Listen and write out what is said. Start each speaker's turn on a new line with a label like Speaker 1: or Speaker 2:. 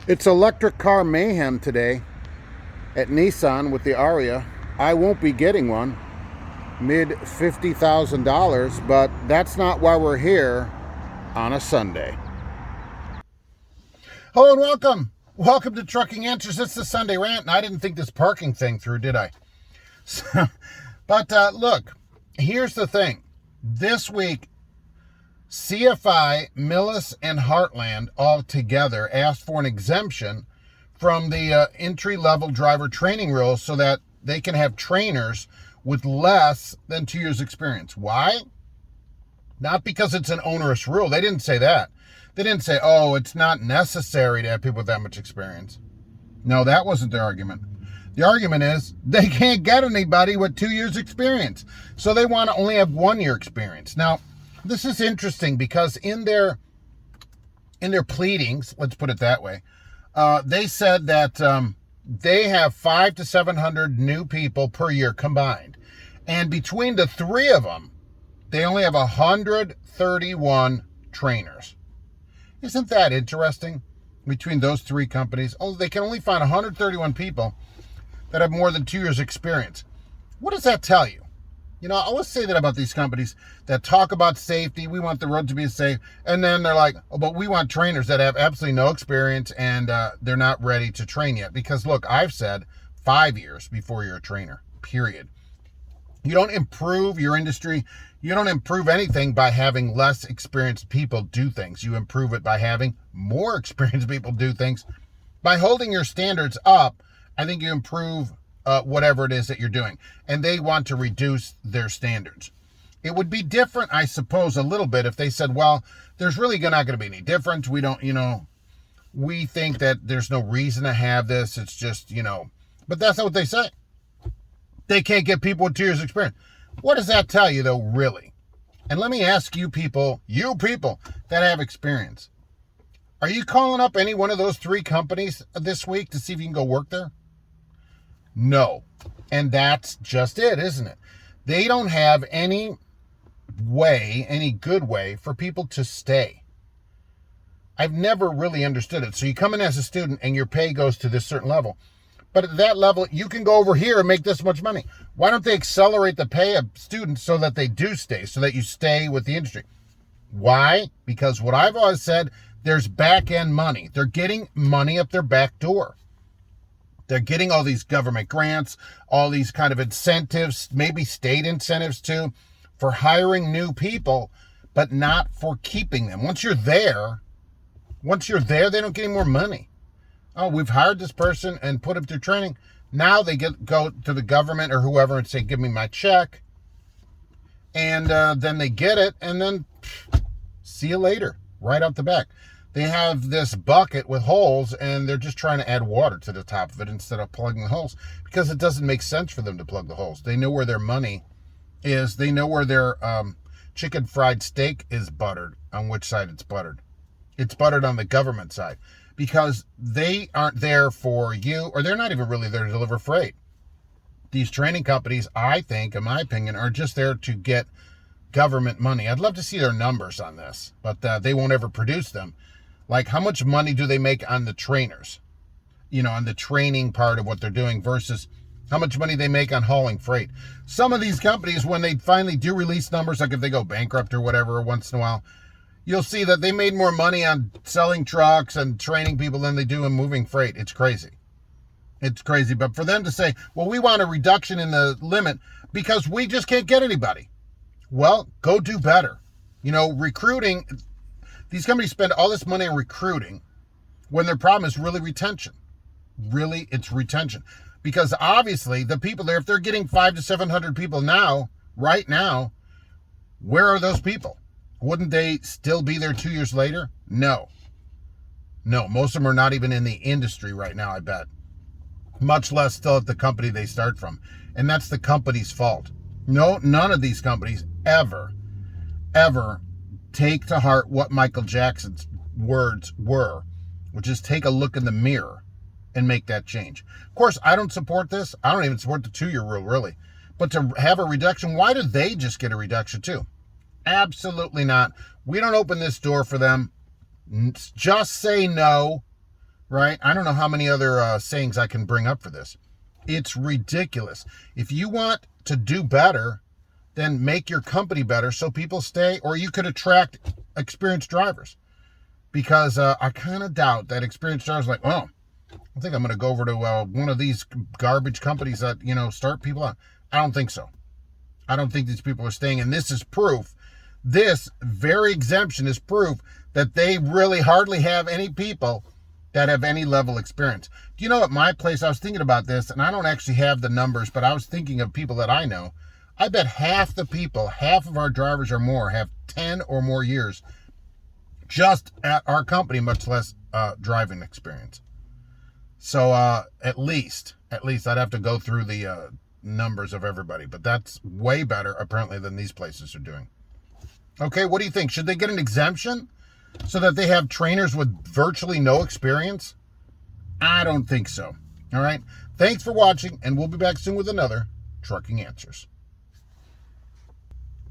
Speaker 1: It's electric car mayhem today at Nissan with the Aria. I won't be getting one, mid $50,000, but that's not why we're here on a Sunday. Hello and welcome. Welcome to Trucking Answers. It's the Sunday Rant, and I didn't think this parking thing through, did I? But look, here's the thing. This week, CFI, Millis, and Heartland all together asked for an exemption from the entry-level driver training rules so that they can have trainers with less than 2 years experience. Why? Not because it's an onerous rule. They didn't say that. They didn't say, oh, it's not necessary to have people with that much experience. No, that wasn't their argument. The argument is they can't get anybody with 2 years experience. So they want to only have 1 year experience. Now, this is interesting because in their pleadings, let's put it that way, they said that they have 500 to 700 new people per year combined. And between the three of them, they only have 131 trainers. Isn't that interesting? Between those three companies, they can only find 131 people that have more than 2 years experience. What does that tell you? You know, I always say that about these companies that talk about safety. We want the road to be safe. And then they're like, oh, but we want trainers that have absolutely no experience and they're not ready to train yet. Because, look, I've said 5 years before you're a trainer, period. You don't improve your industry. You don't improve anything by having less experienced people do things. You improve it by having more experienced people do things. By holding your standards up, I think you improve whatever it is that you're doing. And they want to reduce their standards. It would be different, I suppose, a little bit if they said, well, there's really not going to be any difference. We don't, we think that there's no reason to have this. It's just, but that's not what they say. They can't get people with 2 years experience. What does that tell you, though, really? And let me ask you people that have experience. Are you calling up any one of those three companies this week to see if you can go work there? No. And that's just it, isn't it? They don't have any good way for people to stay. I've never really understood it. So you come in as a student and your pay goes to this certain level. But at that level, you can go over here and make this much money. Why don't they accelerate the pay of students so that they do stay, so that you stay with the industry? Why? Because what I've always said, there's back-end money. They're getting money up their back door. They're getting all these government grants, all these kind of incentives, maybe state incentives too, for hiring new people, but not for keeping them. Once you're there, they don't get any more money. Oh, we've hired this person and put them through training. Now they go to the government or whoever and say, give me my check. And then they get it, and then see you later, right out the back. They have this bucket with holes, and they're just trying to add water to the top of it instead of plugging the holes because it doesn't make sense for them to plug the holes. They know where their money is. They know where their chicken fried steak is buttered, on which side it's buttered. It's buttered on the government side because they aren't there for you, or they're not even really there to deliver freight. These training companies, I think, in my opinion, are just there to get government money. I'd love to see their numbers on this, but they won't ever produce them. Like, how much money do they make on the trainers? On the training part of what they're doing versus how much money they make on hauling freight. Some of these companies, when they finally do release numbers, like if they go bankrupt or whatever once in a while, you'll see that they made more money on selling trucks and training people than they do in moving freight. It's crazy. It's crazy. But for them to say, well, we want a reduction in the limit because we just can't get anybody. Well, go do better. Recruiting. These companies spend all this money on recruiting when their problem is really retention. Really, it's retention. Because obviously the people there, if they're getting 500 to 700 people now, right now, where are those people? Wouldn't they still be there 2 years later? No, most of them are not even in the industry right now, I bet. Much less still at the company they start from. And that's the company's fault. No, none of these companies ever take to heart what Michael Jackson's words were, which is take a look in the mirror and make that change. Of course, I don't support this. I don't even support the 2 year rule, really. But to have a reduction, why do they just get a reduction too? Absolutely not. We don't open this door for them. Just say no. right? I don't know how many other sayings I can bring up for this. It's ridiculous. If you want to do better, then make your company better so people stay, or you could attract experienced drivers. Because I kind of doubt that experienced drivers are like, oh, I think I'm going to go over to one of these garbage companies that, start people out. I don't think so. I don't think these people are staying. And this is proof. This very exemption is proof that they really hardly have any people that have any level experience. Do you know at my place, I was thinking about this, and I don't actually have the numbers, but I was thinking of people that I know. I bet half of our drivers or more have 10 or more years just at our company, much less driving experience. So at least I'd have to go through the numbers of everybody, but that's way better apparently than these places are doing. Okay, what do you think? Should they get an exemption so that they have trainers with virtually no experience? I don't think so. All right. Thanks for watching, and we'll be back soon with another Trucking Answers.